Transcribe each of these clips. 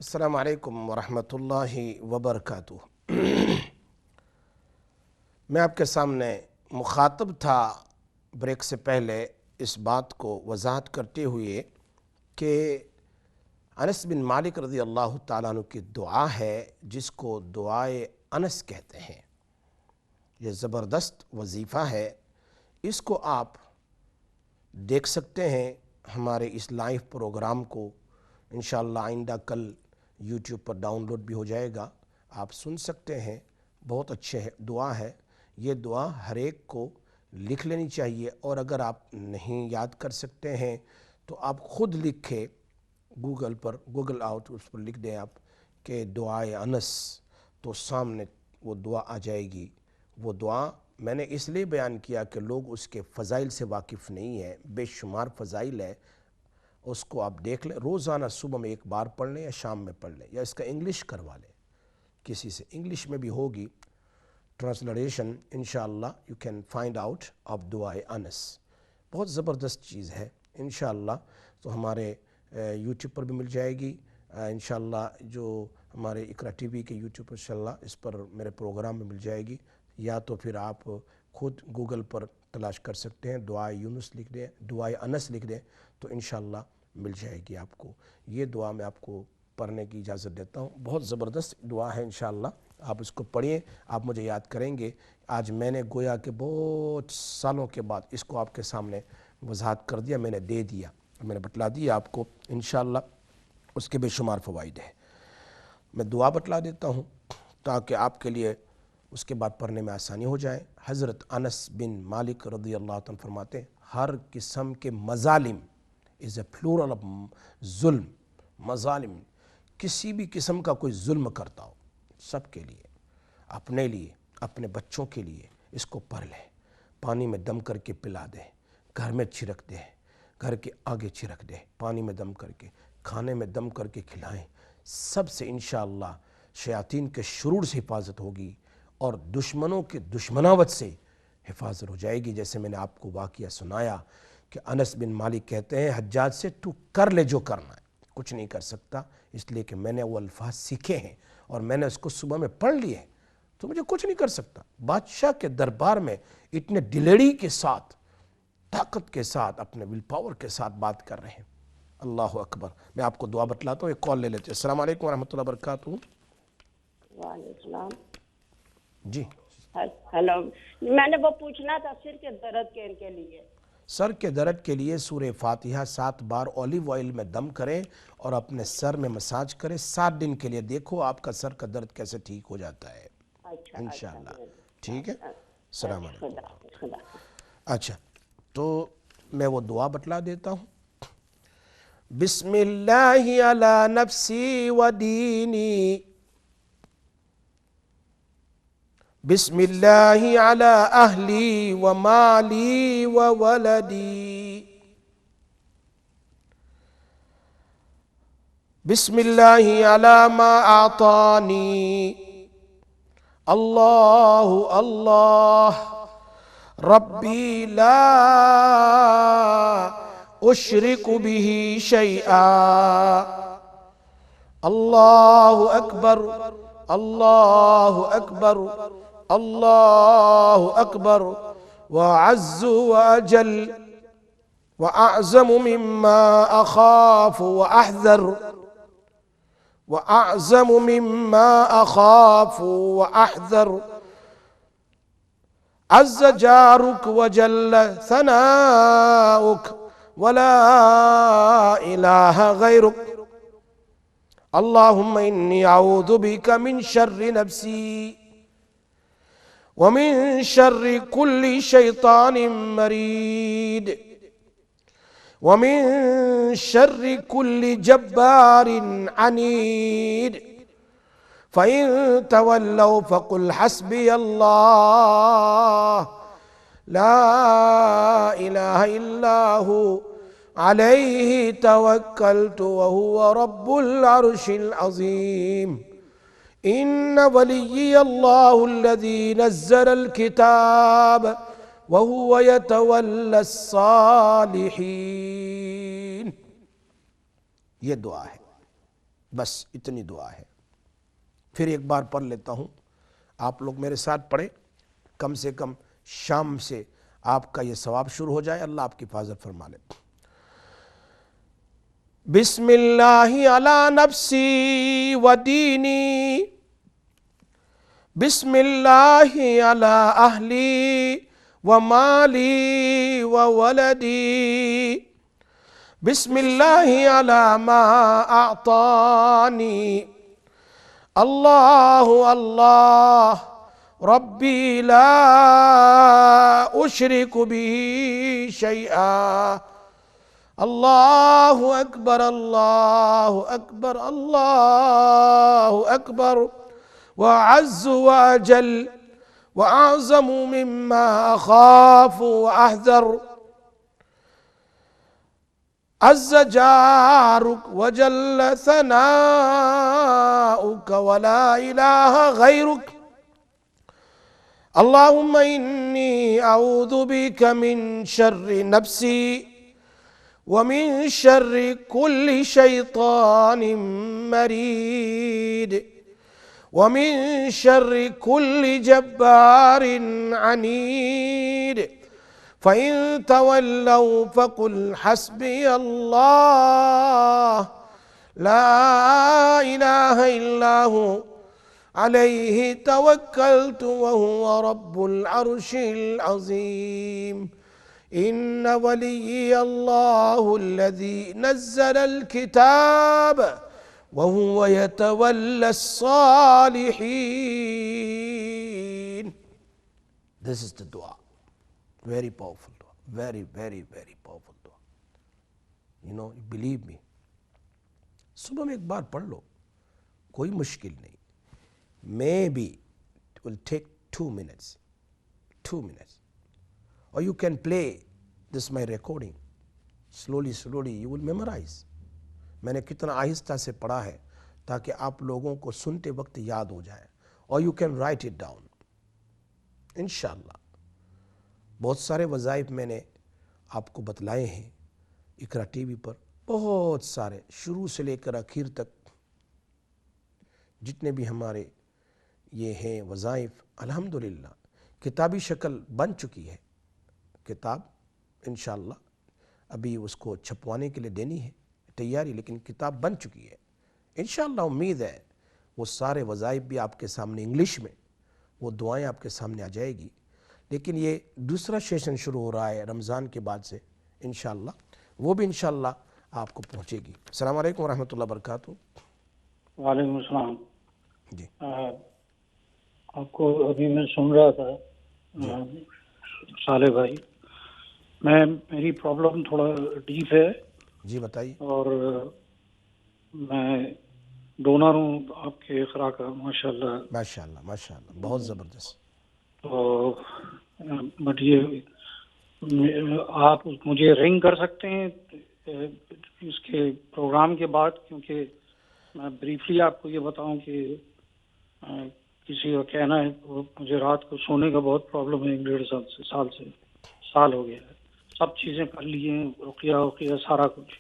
السلام علیکم ورحمۃ اللہ وبرکاتہ۔ میں آپ کے سامنے مخاطب تھا بریک سے پہلے اس بات کو وضاحت کرتے ہوئے کہ انس بن مالک رضی اللہ تعالیٰ عنہ کی دعا ہے جس کو دعائے انس کہتے ہیں۔ یہ زبردست وظیفہ ہے، اس کو آپ دیکھ سکتے ہیں ہمارے اس لائیو پروگرام کو۔ انشاءاللہ آئندہ کل یوٹیوب پر ڈاؤن لوڈ بھی ہو جائے گا، آپ سن سکتے ہیں۔ بہت اچھے دعا ہے یہ دعا، ہر ایک کو لکھ لینی چاہیے، اور اگر آپ نہیں یاد کر سکتے ہیں تو آپ خود لکھیں گوگل پر، گوگل آؤٹ، اس پر لکھ دیں آپ کہ دعائے انس، تو سامنے وہ دعا آ جائے گی۔ وہ دعا میں نے اس لیے بیان کیا کہ لوگ اس کے فضائل سے واقف نہیں ہیں، بے شمار فضائل ہے، اس کو آپ دیکھ لیں۔ روزانہ صبح میں ایک بار پڑھ لیں یا شام میں پڑھ لیں، یا اس کا انگلش کروا لیں کسی سے، انگلش میں بھی ہوگی ٹرانسلیشن، انشاءاللہ you can find out of دعائے انس۔ بہت زبردست چیز ہے انشاءاللہ، تو ہمارے یوٹیوب پر بھی مل جائے گی انشاءاللہ، جو ہمارے اقرا ٹی وی کے یوٹیوب پر انشاءاللہ اس پر میرے پروگرام میں مل جائے گی، یا تو پھر آپ خود گوگل پر تلاش کر سکتے ہیں، دعائے یونس لکھ دیں، دعائے انس لکھ دیں، تو انشاءاللہ مل جائے گی آپ کو۔ یہ دعا میں آپ کو پڑھنے کی اجازت دیتا ہوں، بہت زبردست دعا ہے انشاءاللہ، آپ اس کو پڑھیں، آپ مجھے یاد کریں گے۔ آج میں نے گویا کہ بہت سالوں کے بعد اس کو آپ کے سامنے وضاحت کر دیا، میں نے دے دیا، میں نے بتلا دیا آپ کو، انشاءاللہ اس کے بے شمار فوائد ہیں۔ میں دعا بتلا دیتا ہوں تاکہ آپ کے لیے اس کے بعد پڑھنے میں آسانی ہو جائے۔ حضرت انس بن مالک رضی اللہ عنہ فرماتے ہیں، ہر قسم کے مظالم is a plural of ظلم، مظالم، کسی بھی قسم کا کوئی ظلم کرتا ہو، سب کے لیے، اپنے لیے، اپنے بچوں کے لیے اس کو پڑھ لیں، پانی میں دم کر کے پلا دیں، گھر میں چھڑک دیں، گھر کے آگے چھڑک دیں، پانی میں دم کر کے، کھانے میں دم کر کے کھلائیں، سب سے انشاءاللہ شیاطین کے شرور سے حفاظت ہوگی، اور دشمنوں کے دشمناوت سے حفاظت ہو جائے گی۔ جیسے میں نے آپ کو واقعہ سنایا کہ انس بن مالک کہتے ہیں حجاج سے، تو کر لے جو کرنا ہے، کچھ نہیں کر سکتا، اس لیے کہ میں نے وہ الفاظ سیکھے ہیں اور میں نے اس کو صبح میں پڑھ لیے ہیں، تو مجھے کچھ نہیں کر سکتا۔ بادشاہ کے دربار میں اتنے دلیری کے ساتھ، طاقت کے ساتھ، اپنے ول پاور کے ساتھ بات کر رہے ہیں۔ اللہ اکبر۔ میں آپ کو دعا بتلاتا ہوں، ایک کال لے لیتے ہیں۔ السلام علیکم ورحمۃ اللہ وبرکاتہ۔ وعلیکم السلام۔ جی ہیلو، میں نے وہ پوچھنا تھا سر کے درد کے لیے۔ سر کے درد کے لیے سورہ فاتحہ 7 بار اولیو آئل میں دم کریں اور اپنے سر میں مساج کریں، 7 دن کے لیے، دیکھو آپ کا سر کا درد کیسے ٹھیک ہو جاتا ہے اچھا انشاءاللہ۔ ٹھیک ہے، السلام علیکم۔ خدا۔ اچھا، تو میں وہ دعا بتلا دیتا ہوں۔ بسم اللہ علی نفسی و دینی، بسم اللہ علی اہلی و مالی و ولدی، بسم اللہ علی ما اعطانی، اللہ اللہ ربی لا اشرک به شیئا، اللہ اکبر اللہ اکبر اللہ اکبر، وأعز وأجل وأعظم مما أخاف وأحذر، وأعظم مما أخاف وأحذر، عز جارك وجل ثناؤك ولا إله غيرك، اللهم إني أعوذ بك من شر نفسي ومن شر كل شيطان مريد ومن شر كل جبار عنيد، فإن تولوا فقل حسبي الله لا إله إلا هو عليه توكلت وهو رب العرش العظيم، إن وليي الله الذي نزل الكتاب وهو يتولى الصالحين۔ یہ دعا ہے، بس اتنی دعا ہے. پھر ایک بار پڑھ لیتا ہوں, آپ لوگ میرے ساتھ پڑھیں, کم سے کم شام سے آپ کا یہ ثواب شروع ہو جائے, اللہ آپ کی حفاظت فرما لے. بسم اللہ علی نفسی و دینی, بسم اللہ علی اہلی و مالی و ولدی, بسم اللہ علی ما اعطانی, اللہ اللہ ربی لا اشرک به شیئا, اللہ اکبر اللہ اکبر اللہ اکبر, وأعز وأجل وأعظم مما أخاف وأحذر, عز جارك وجل ثناؤك ولا إله غيرك, اللهم إني أعوذ بك من شر نفسي ومن شر كل شيطان مريد ومن شر كل جبار عنيد, فإن تولوا فقل حسبي الله لا إله إلا هو عليه توكلت وهو رب العرش العظيم, إن ولي الله الذي نزل الكتاب وهو يتولى الصالحين. This is the dua. Very powerful dua. Very, very, very powerful dua. You know, believe me. صبح میں ایک بار پڑھ لو, کوئی مشکل نہیں. Maybe it will take 2 minutes. 2 minutes. Or you can play this my recording. Slowly, slowly you will memorize. میں نے کتنا آہستہ سے پڑھا ہے تاکہ آپ لوگوں کو سنتے وقت یاد ہو جائے. اور you can write it down انشاءاللہ. بہت سارے وظائف میں نے آپ کو بتلائے ہیں اقرا ٹی وی پر, بہت سارے, شروع سے لے کر آخر تک جتنے بھی ہمارے یہ ہیں وظائف, الحمدللہ کتابی شکل بن چکی ہے. کتاب انشاءاللہ ابھی اس کو چھپوانے کے لیے دینی ہے تیاری, لیکن کتاب بن چکی ہے انشاءاللہ. امید ہے وہ سارے وظائف بھی آپ کے سامنے انگلش میں, وہ دعائیں آپ کے سامنے آ جائے گی. لیکن یہ دوسرا سیشن شروع ہو رہا ہے رمضان کے بعد سے انشاءاللہ, وہ بھی انشاءاللہ آپ کو پہنچے گی. السلام علیکم ورحمۃ اللہ وبرکاتہ. وعلیکم السلام. جی آپ کو ابھی میں سن رہا تھا صالح بھائی, میری پرابلم تھوڑا ڈیپ ہے. جی بتائیے. اور میں ڈونر ہوں آپ کے اقرا کا, ماشاءاللہ ماشاءاللہ ماشاءاللہ, بہت زبردست. تو بٹ یہ آپ مجھے رنگ کر سکتے ہیں اس کے پروگرام کے بعد, کیونکہ میں بریفلی آپ کو یہ بتاؤں کہ کسی کا کہنا ہے مجھے رات کو سونے کا بہت پرابلم ہے, 1.5 سال ہو گیا ہے. سب چیزیں کر لی ہیں, رقیہ سارا کچھ,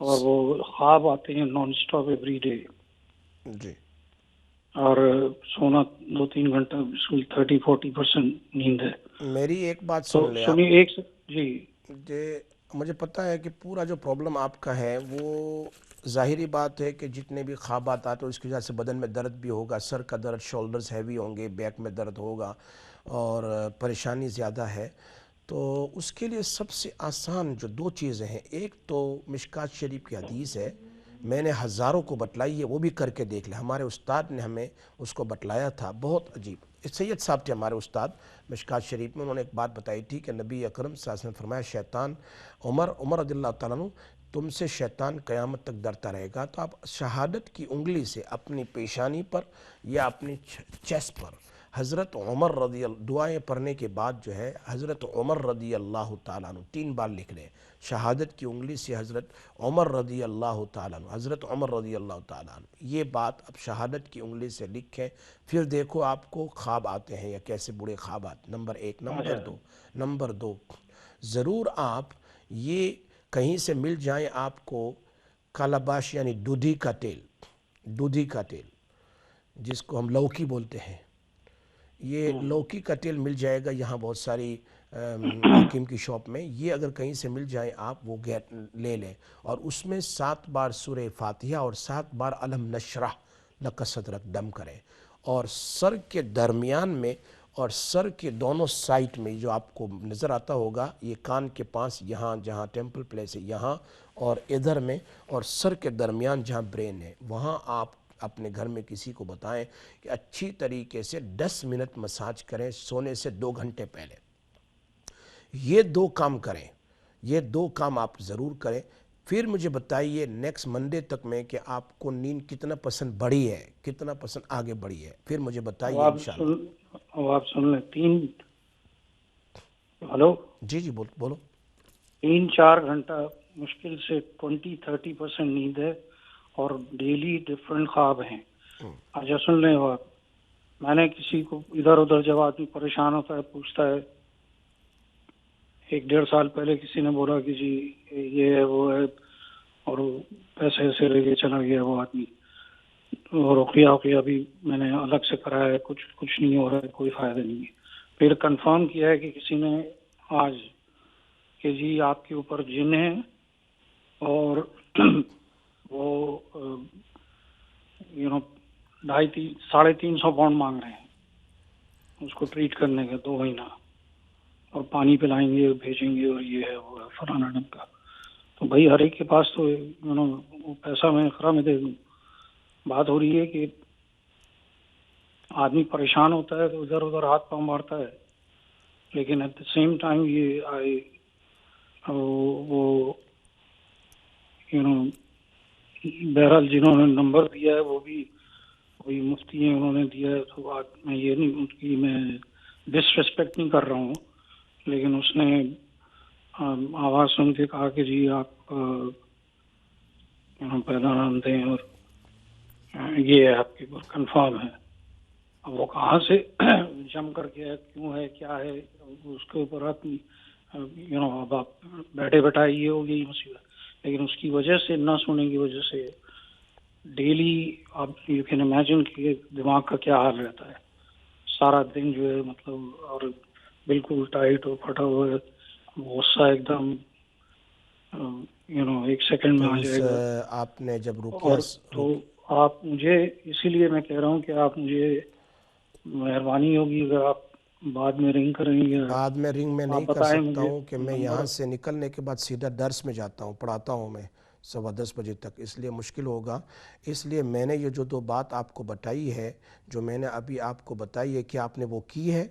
اور وہ خواب آتے ہیں نان اسٹاپ ایوری ڈے. جی. اور سونا 2-3 گھنٹہ, 30-40% نیند ہے. میری ایک بات تو سن لیں آپ. سنیے ایک جی. مجھے پتہ ہے کہ پورا جو پرابلم آپ کا ہے وہ ظاہری بات ہے کہ جتنے بھی خوابات آتے ہیں اس کی وجہ سے بدن میں درد بھی ہوگا, سر کا درد, شولڈرز ہیوی ہوں گے, بیک میں درد ہوگا اور پریشانی زیادہ ہے. تو اس کے لیے سب سے آسان جو 2 چیزیں ہیں, ایک تو مشکات شریف کی حدیث ہے, میں نے ہزاروں کو بتلائی ہے, وہ بھی کر کے دیکھ لیں. ہمارے استاد نے ہمیں اس کو بتلایا تھا, بہت عجیب. سید صاحب تھے ہمارے استاد مشکات شریف میں, انہوں نے ایک بات بتائی تھی کہ نبی اکرم صلی اللہ علیہ وسلم نے فرمایا شیطان عمر رضی اللہ تعالیٰ عنہ تم سے شیطان قیامت تک ڈرتا رہے گا. تو آپ شہادت کی انگلی سے اپنی پیشانی پر یا اپنی چیسٹ پر حضرت عمر رضی اللہ, دعائیں پڑھنے کے بعد جو ہے حضرت عمر رضی اللہ تعالیٰ عنہ 3 بار لکھ لیں. شہادت کی انگلی سے حضرت عمر رضی اللہ تعالیٰ عنہ, حضرت عمر رضی اللہ تعالیٰ عنہ, یہ بات اب شہادت کی انگلی سے لکھیں. پھر دیکھو آپ کو خواب آتے ہیں یا کیسے برے خواب آتے. نمبر 1. نمبر 2 ضرور آپ یہ کہیں سے مل جائیں آپ کو کالاباش یعنی دودھی کا تیل, دودھی کا تیل جس کو ہم لوکی بولتے ہیں، یہ لوکی کا تیل مل جائے گا یہاں بہت ساری حکیم کی شاپ میں، یہ اگر کہیں سے مل جائیں آپ وہ لے لیں، اور اس میں 7 بار سورہ فاتحہ اور 7 بار الم نشرح لک صدرک دم کریں، اور سر کے درمیان میں اور سر کے دونوں سائٹ میں جو آپ کو نظر آتا ہوگا، یہ کان کے پاس یہاں جہاں ٹیمپل پلیس ہے یہاں، اور ادھر میں، اور سر کے درمیان جہاں برین ہے وہاں آپ اپنے گھر میں کسی کو بتائیں کہ اچھی طریقے سے 10 منٹ مساج کریں سونے سے 2 گھنٹے پہلے۔ یہ 2 کام کریں، یہ 2 کام آپ ضرور کریں، پھر مجھے بتائیے نیکسٹ منڈے تک میں کہ آپ کو نیند کتنا پسند بڑھی ہے، کتنا پسند آگے بڑھی ہے، پھر مجھے بتائیے انشاءاللہ۔ آپ سن لیں، ہلو، جی جی بولو۔ 3-4 گھنٹہ مشکل سے 20-30% نیند ہے، اور ڈیلی ڈفرینٹ خواب ہیں۔ اچھا سن لیں، آپ میں نے کسی کو ادھر ادھر جب آدمی پریشان ہوتا ہے پوچھتا ہے، 1-1.5 سال پہلے کسی نے بولا کہ جی یہ ہے وہ ہے، اور پیسے ایسے لے کے چلا گیا وہ آدمی، اور رقیہ بھی میں نے الگ سے کرایا ہے، کچھ نہیں ہو رہا ہے، کوئی فائدہ نہیں ہے۔ پھر کنفرم کیا ہے کہ کسی نے آج کہ جی آپ کے اوپر جن ہے، اور وہ 350 پاؤنڈ مانگ رہے ہیں اس کو ٹریٹ کرنے کا 2 مہینہ، اور پانی پلائیں گے، بھیجیں گے، اور یہ ہے وہ ہے فلانا ڈھنگ کا۔ تو بھائی ہر ایک کے پاس تو وہ پیسہ میں خرا میں دے دوں۔ بات ہو رہی ہے کہ آدمی پریشان ہوتا ہے تو ادھر ادھر ہاتھ پاؤں مارتا ہے، لیکن ایٹ دا سیم ٹائم وہ بہرحال جنہوں نے نمبر دیا ہے وہ بھی کوئی مفتی ہیں، انہوں نے دیا ہے، تو میں یہ نہیں ان کی میں ڈس ریسپیکٹ نہیں کر رہا ہوں، لیکن اس نے آواز سن کے کہا کہ جی آپ پیدا نام دیں، اور یہ ہے آپ کے اوپر کنفرم ہے۔ اب وہ کہاں سے جم کر کے کیوں ہے کیا ہے اس کے اوپر آپ اب آپ بیٹھے بیٹھائے یہ ہو گئی مصیبت، لیکن اس کی وجہ سے نہ سونے کی وجہ سے ڈیلی آپ یو کین امیجن کہ دماغ کا کیا حال رہتا ہے سارا دن جو ہے، مطلب، اور بالکل ٹائٹ اور پھٹا ہوا ہے، غصہ ایک دم 1 سیکنڈ میں تو آ جائے گا۔ آپ نے جب اور تو آپ مجھے، اسی لیے میں کہہ رہا ہوں کہ آپ مجھے مہربانی ہوگی اگر آپ بعد میں رنگ کریں گے، بعد میں رنگ میں آپ نہیں کر بتائیں سکتا مجھے ہوں کہ میں نمبر۔ یہاں سے نکلنے کے بعد سیدھا درس میں جاتا ہوں، پڑھاتا ہوں میں 10:15 بجے تک، اس لیے مشکل ہوگا۔ اس لیے میں نے یہ جو 2 بات آپ کو بتائی ہے، جو میں نے ابھی آپ کو بتائی ہے، کہ آپ نے وہ کی ہے؟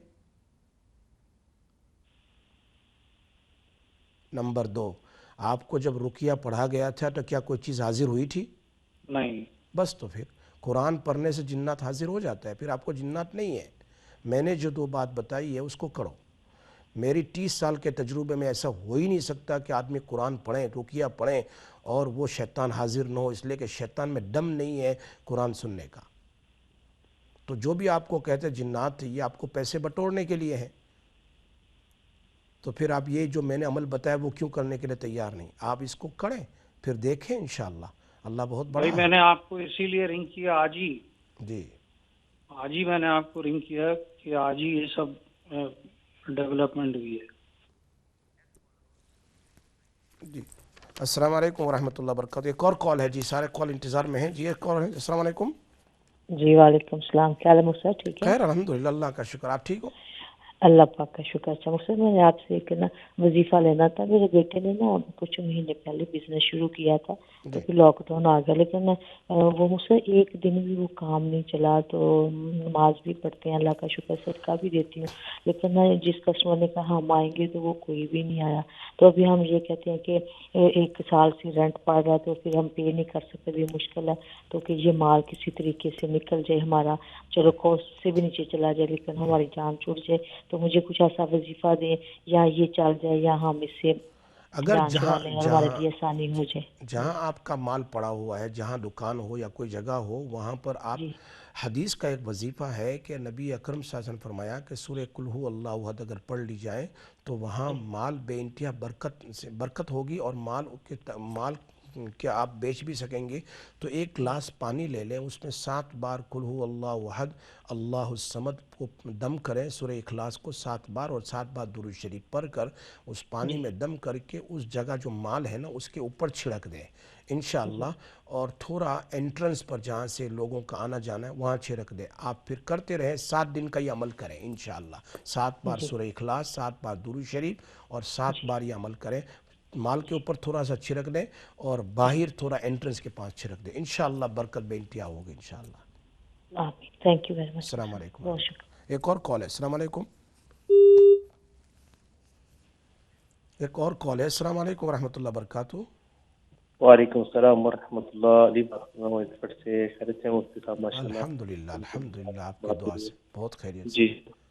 نمبر 2، آپ کو جب رقیہ پڑھا گیا تھا تو کیا کوئی چیز حاضر ہوئی تھی؟ نہیں۔ بس تو پھر قرآن پڑھنے سے جنات حاضر ہو جاتا ہے، پھر آپ کو جنات نہیں ہے۔ میں نے جو 2 بات بتائی ہے اس کو کرو۔ میری 30 سال کے تجربے میں ایسا ہو ہی نہیں سکتا کہ آدمی قرآن پڑھیں، رقیہ پڑھیں اور وہ شیطان حاضر نہ ہو، اس لیے کہ شیطان میں دم نہیں ہے قرآن سننے کا۔ تو جو بھی آپ کو کہتے ہیں جنات، یہ آپ کو پیسے بٹورنے کے لیے ہیں، تو پھر آپ یہ جو میں نے عمل بتایا وہ کیوں کرنے کے لیے تیار نہیں؟ آپ اس کو کریں، پھر دیکھیں انشاءاللہ اللہ بہت بڑا بھائی ہے۔ میں نے آپ کو اسی لیے رنگ کیا جی آج ہی میں نے آپ کو رنگ کیا کہ آج ہی یہ سب ڈیولپمنٹ ہوئی ہے۔ جی السلام علیکم ورحمۃ اللہ وبرکاتہ۔ ایک اور کال ہے جی، سارے کال انتظار میں ہیں جی، ایک کال ہے۔ السلام علیکم۔ جی وعلیکم السلام، کیا حال ہے مقصد؟ ٹھیک ہے خیر الحمدللہ، اللہ کا شکر، آپ ٹھیک ہو؟ اللہ پاک کا شکر۔ اچھا مقصد میں نے آپ سے ایک نا وظیفہ لینا تھا، میرے بیٹے نے نا کچھ مہینے پہلے بزنس شروع کیا تھا، تو پھر لاک ڈاؤن آ گیا، لیکن وہ مجھ سے ایک دن بھی وہ کام نہیں چلا، تو نماز بھی پڑھتے ہیں، اللہ کا شکر، صدقہ بھی دیتی ہوں، لیکن جس کسٹمر نے کہا ہم آئیں گے تو وہ کوئی بھی نہیں آیا۔ تو ابھی ہم یہ کہتے ہیں کہ 1 سال سے رینٹ پڑ رہا ہے، تو پھر ہم پے نہیں کر سکتے، بھی مشکل ہے، تو کہ یہ مال کسی طریقے سے نکل جائے ہمارا، چلو کوسٹ سے بھی نیچے چلا جائے لیکن ہماری جان چھوٹ جائے، تو مجھے کچھ ایسا وظیفہ دیں یا یہ چل جائے یا ہم اس سے اگر جان چھڑانے اور ہمارے لیے آسانی ہو جائے۔ جہاں آپ کا مال پڑا ہوا ہے، جہاں دکان ہو یا کوئی جگہ ہو، وہاں پر آپ، جی حدیث کا ایک وظیفہ ہے کہ نبی اکرم صلی اللہ علیہ وسلم فرمایا کہ سورہ قل ھو اللہ احد اگر پڑھ لی جائے تو وہاں مال بے انتہا برکت ہوگی، اور مال کہ آپ بیچ بھی سکیں گے تو ایک گلاس پانی لے لیں، اس میں 7 بار قل هو اللہ احد اللہ الصمد کو دم کریں، سورہ اخلاص کو 7 بار اور 7 بار درود شریف پڑھ کر اس پانی میں دم کر کے اس جگہ جو مال ہے نا اس کے اوپر چھڑک دیں انشاءاللہ، اور تھوڑا انٹرنس پر جہاں سے لوگوں کا آنا جانا ہے وہاں چھڑک دیں۔ آپ پھر کرتے رہیں، 7 دن کا یہ عمل کریں انشاءاللہ، 7 بار سورہ اخلاص، 7 بار درود شریف اور 7 بار یہ عمل کریں۔ مال کے اوپر تھوڑا سا چھڑک دیں اور باہر تھوڑا انٹرنس کے پاس چھڑک دیں، انشاءاللہ برکت بے انتہا ہوگی انشاءاللہ۔ آمین، تھینک یو ویری مچ، السلام علیکم۔ بہت شکریہ۔ ایک اور کال ہے، السلام علیکم۔ ایک اور کال ہے، السلام علیکم ورحمۃ اللہ وبرکاتہ۔ وعلیکم السلام ورحمۃ اللہ، علی بات کر رہا ہوں ایکسپرٹ سے، خیریت سے مفتی صاحب؟ ماشاء اللہ الحمدللہ الحمدللہ، آپ کی بات دعا کریے۔ سے بہت خیریت سے۔ جی،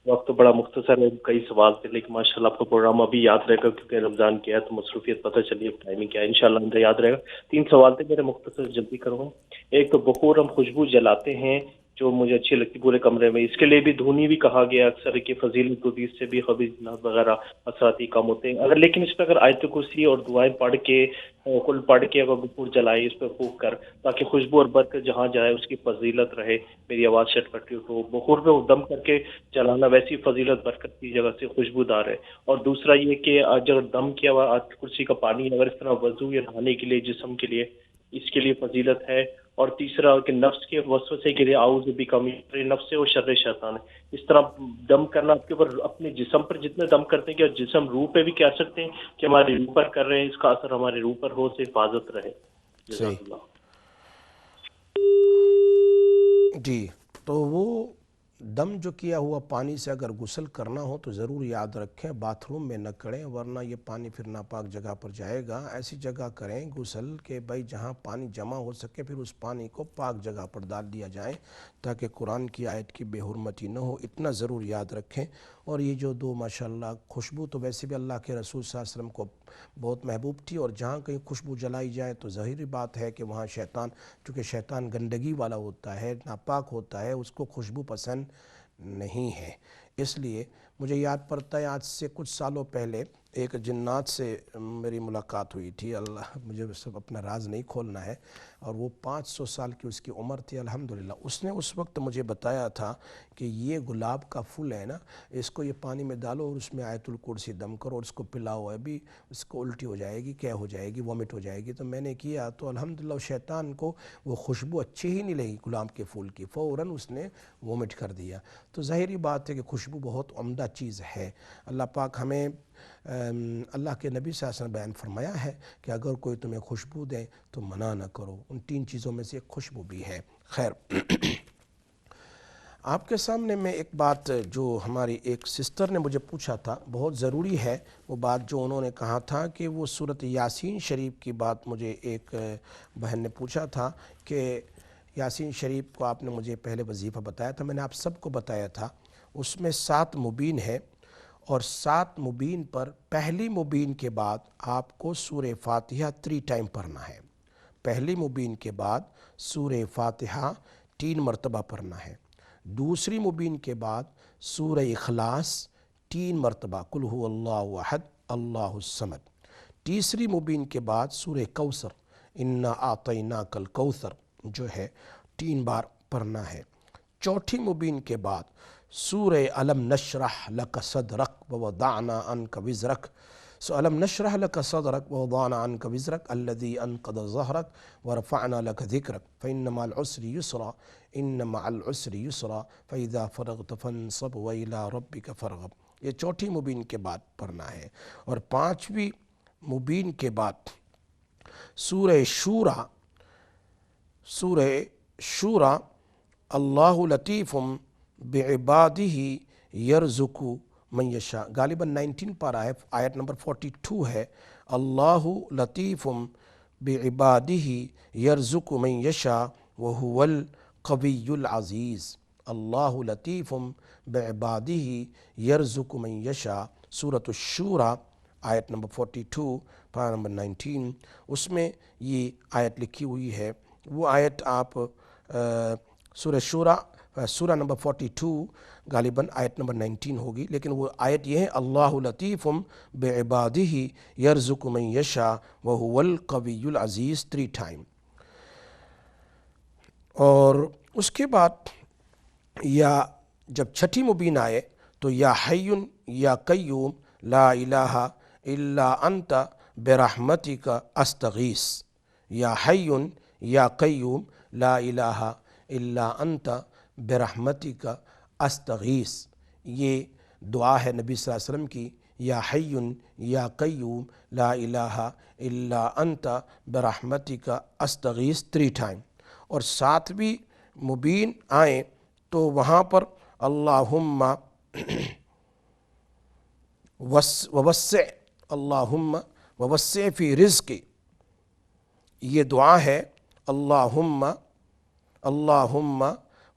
وقت تو بڑا مختصر ہے، کئی سوال تھے لیکن ماشاء اللہ آپ کا پروگرام ابھی یاد رہے گا کیونکہ رمضان کیا ہے تو مصروفیت پتہ چلی، اب ٹائمنگ کیا ہے، انشاءاللہ مجھے یاد رہے گا۔ 3 سوال تھے میرے، مختصر جلدی کروں گا۔ ایک تو بخور ہم خوشبو جلاتے ہیں جو مجھے اچھی لگتی پورے کمرے میں، اس کے لیے بھی دھونی بھی کہا گیا اکثر کہ فضیلت ہوتی، اس سے بھی خبیث وغیرہ اثراتی کم ہوتے ہیں، اگر لیکن اس پہ اگر آیت کرسی اور دعائیں پڑھ کے کل پڑھ کے اگر بخور جلائے اس پہ پھونک کر تاکہ خوشبو اور برکت جہاں جائے اس کی فضیلت رہے۔ میری آواز شٹ کرتی ہو تو بخور پہ دم کر کے جلانا ویسی فضیلت برکت کی جگہ سے خوشبودار ہے۔ اور دوسرا یہ کہ اگر دم کیا ہوا آیت کرسی کا پانی اگر اس طرح وضو یا نہانے کے لیے جسم کے لیے، اس کے لیے فضیلت ہے۔ اور تیسرا کہ نفس کے وسوسے کے لیے اعوذ بک من نفس و شر شیطان، اس طرح دم کرنا آپ کے اوپر، اپنے جسم پر جتنے دم کرتے ہیں کہ جسم روح پہ بھی کہہ سکتے ہیں کہ ہمارے روح پر کر رہے ہیں، اس کا اثر ہمارے روح پر ہو، سے حفاظت رہے۔ صحیح جزاک اللہ۔ جی، تو وہ دم جو کیا ہوا پانی سے اگر غسل کرنا ہو تو ضرور یاد رکھیں باتھ روم میں نہ کریں، ورنہ یہ پانی پھر ناپاک جگہ پر جائے گا۔ ایسی جگہ کریں غسل کہ بھائی جہاں پانی جمع ہو سکے، پھر اس پانی کو پاک جگہ پر ڈال دیا جائے تاکہ قرآن کی آیت کی بے حرمتی نہ ہو، اتنا ضرور یاد رکھیں۔ اور یہ جو 2 ماشاءاللہ خوشبو تو ویسے بھی اللہ کے رسول صلی اللہ علیہ وسلم کو بہت محبوب تھی، اور جہاں کہیں خوشبو جلائی جائے تو ظاہری بات ہے کہ وہاں شیطان، چونکہ شیطان گندگی والا ہوتا ہے، ناپاک ہوتا ہے، اس کو خوشبو پسند نہیں ہے۔ اس لیے مجھے یاد پڑتا ہے آج سے کچھ سالوں پہلے ایک جنات سے میری ملاقات ہوئی تھی، اللہ مجھے سب اپنا راز نہیں کھولنا ہے، اور وہ 500 سال کی اس کی عمر تھی الحمدللہ۔ اس نے اس وقت مجھے بتایا تھا کہ یہ گلاب کا پھول ہے نا، اس کو یہ پانی میں ڈالو اور اس میں آیت الکرسی دم کرو اور اس کو پلاؤ، ابھی اس کو الٹی ہو جائے گی، کیا ہو جائے گی، وامٹ ہو جائے گی۔ تو میں نے کیا تو الحمدللہ شیطان کو وہ خوشبو اچھی ہی نہیں لگی گلاب کے پھول کی، فوراً اس نے وامٹ کر دیا۔ تو ظاہری بات ہے کہ خوشبو بہت عمدہ چیز ہے۔ اللہ پاک ہمیں، اللہ کے نبی صلی اللہ علیہ وسلم بیان فرمایا ہے کہ اگر کوئی تمہیں خوشبو دے تو منع نہ کرو، ان 3 چیزوں میں سے ایک خوشبو بھی ہے۔ خیر، آپ کے سامنے میں ایک بات جو ہماری ایک سسٹر نے مجھے پوچھا تھا، بہت ضروری ہے وہ بات جو انہوں نے کہا تھا کہ وہ سورۃ یاسین شریف کی بات مجھے ایک بہن نے پوچھا تھا کہ یاسین شریف کو آپ نے مجھے پہلے وظیفہ بتایا تھا، میں نے آپ سب کو بتایا تھا، اس میں 7 مبین ہے، اور 7 مبین پر پہلی مبین کے بعد آپ کو سورہ فاتحہ 3 ٹائم پڑھنا ہے۔ پہلی مبین کے بعد سورہ فاتحہ 3 مرتبہ پڑھنا ہے۔ دوسری مبین کے بعد سورہ اخلاص 3 مرتبہ، قل هو اللہ احد اللہ الصمد۔ تیسری مبین کے بعد سورہ کوثر، انا اعطیناک الکوثر جو ہے 3 بار پڑھنا ہے۔ چوتھی مبین کے بعد سورہ علم نشرح لک صدرک ووضعنا عنک وزرک، علم نشرح لک صدرک ووضعنا عنک وزرک الذی انقض ظہرک ورفعنا لک ذکرک فإن مع العسر یسرا ان مع العسر یسرا فإذا فرغت فانصب وإلی ربک فارغب۔ یہ چوتھی مبین کے بعد پڑھنا ہے۔ اور 5ویں مبین کے بعد سورہ شورى، سورہ شورى اللہ لطیف بعبادہ یرزق من یشاء، غالباً 19 پارہ ہے، آیت نمبر 42 ہے، اللہ لطیف بعبادہ یرزق من یشاء وہو القوی العزیز۔ اللہ لطیف بعبادہ یرزق من یشاء، سورۃ الشورى آیت نمبر 42 پارہ نمبر 19، اس میں یہ آیت لکھی ہوئی ہے۔ وہ آیت آپ سورہ شورى سورہ نمبر 42 غالباً آیت نمبر 19 ہوگی، لیکن وہ آیت یہ ہے اللہ لطیف بعبادہ یرزق من یشاء وہو القوی العزیز 3 ٹائم۔ اور اس کے بعد یا جب چھٹی مبین آئے تو یا حی یا قیوم لا الہ الا انت برحمتک استغیث، یا حی یا قیوم لا الہ الا انت برحمتک استغیث، یہ دعا ہے نبی صلی اللہ علیہ وسلم کی، یا حی یا قیوم لا الہ الا انت برحمتک استغیث 3 ٹائم۔ اور 7ویں مبین آئیں تو وہاں پر اللہم ووسع، اللہم ووسع فی رزقی، یہ دعا ہے اللہم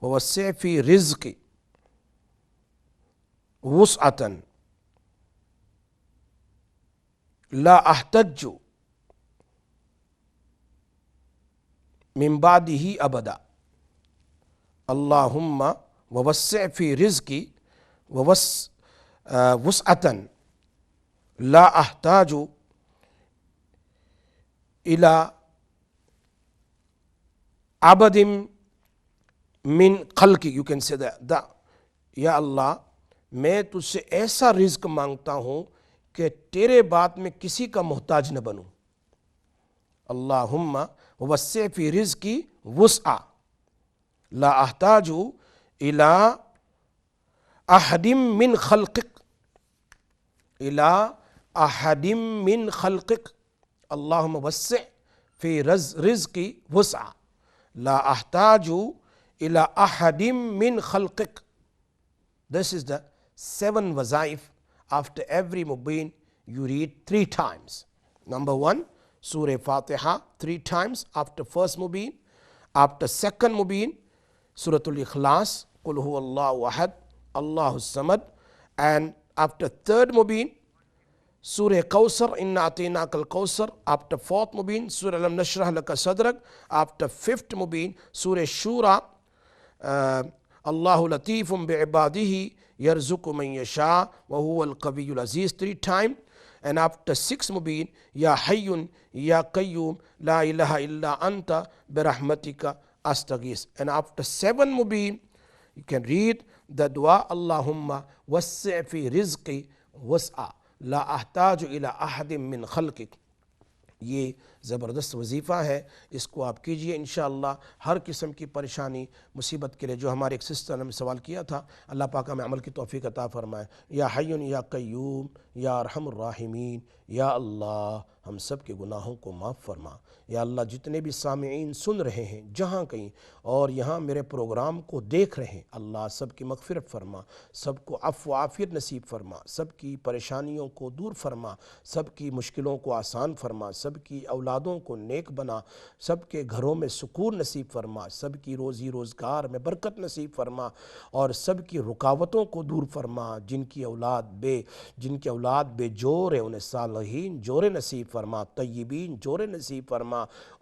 ووسع فی رزقی وسعۃ لا احتج من بعدہ ابدا، اللہم ووسع فی رزقی وسعۃ لا احتاج الی عبد من خلقی، یو کین سے یا اللہ میں تجھ سے ایسا رزق مانگتا ہوں کہ تیرے بعد میں کسی کا محتاج نہ بنوں، اللہم ووسع فی رزقی وسعہ لا احتاج الی احد من خلقک، الی احد من خلقک، اللہم وسع فی رزقی وسعہ لا احتاج الی احد من خلقک۔ This is the 7 wazaif. After every mubin you read 3 times. Number 1, Surah Fatiha 3 times after first mubin. After second mubin, Suratul Ikhlas, Qul huwa Allahu ahad, Allahu samad. And after third mubin, Surah Kawsar, Inna Atainaka al-Kawsar. After fourth mubin, Surah Alam Nashrah Laka Sadrak. After fifth mubin, Surah Shura, Allahu latifun bi'ibadihi yarzuqu man yasha wa huwa al-qawiyyul aziz 3 times. And after 6th mubin, ya hayyun ya qayyum la ilaha illa anta birahmatika astaghis. And after 7th mubin, you can read the dua Allahumma wassi' fi rizqi was'a la ahtaju ila ahadin min khalqik. یہ زبردست وظیفہ ہے، اس کو آپ کیجئے انشاءاللہ۔ ہر قسم کی پریشانی مصیبت کے لیے جو ہمارے ایک سسٹر نے سوال کیا تھا، اللہ پاک ہمیں عمل کی توفیق عطا فرمائے۔ یا حی یا قیوم یا ارحم الراحمین، یا اللہ ہم سب کے گناہوں کو معاف فرما۔ یا اللہ جتنے بھی سامعین سن رہے ہیں جہاں کہیں اور یہاں میرے پروگرام کو دیکھ رہے ہیں، اللہ سب کی مغفرت فرما، سب کو عفو و عافیت نصیب فرما، سب کی پریشانیوں کو دور فرما، سب کی مشکلوں کو آسان فرما، سب کی اولادوں کو نیک بنا، سب کے گھروں میں سکون نصیب فرما، سب کی روزی روزگار میں برکت نصیب فرما، اور سب کی رکاوٹوں کو دور فرما۔ جن کی اولاد بے جور ہے انہیں صالحین جوڑے نصیب فرما، طیبین جوڑے نصیب فرما،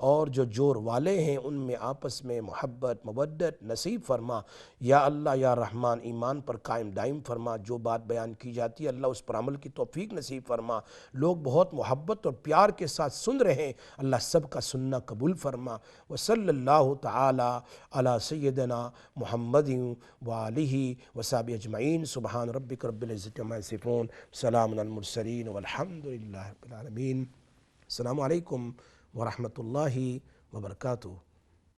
اور جو جور والے ہیں ان میں آپس میں محبت مودت نصیب فرما۔ یا اللہ یا رحمان ایمان پر قائم دائم فرما، جو بات بیان کی جاتی ہے اللہ اس پر عمل کی توفیق نصیب فرما۔ لوگ بہت محبت اور پیار کے ساتھ سن رہے ہیں، اللہ سب کا سننا قبول فرما۔ وصلی اللہ تعالی علی سیدنا محمد وآلہ وصحبہ اجمعین۔ سبحان ربک رب العزت عما یصفون، سلام علی المرسلین والحمد للہ رب العالمین۔ السلام علیکم ورحمۃ اللہ وبرکاتہ۔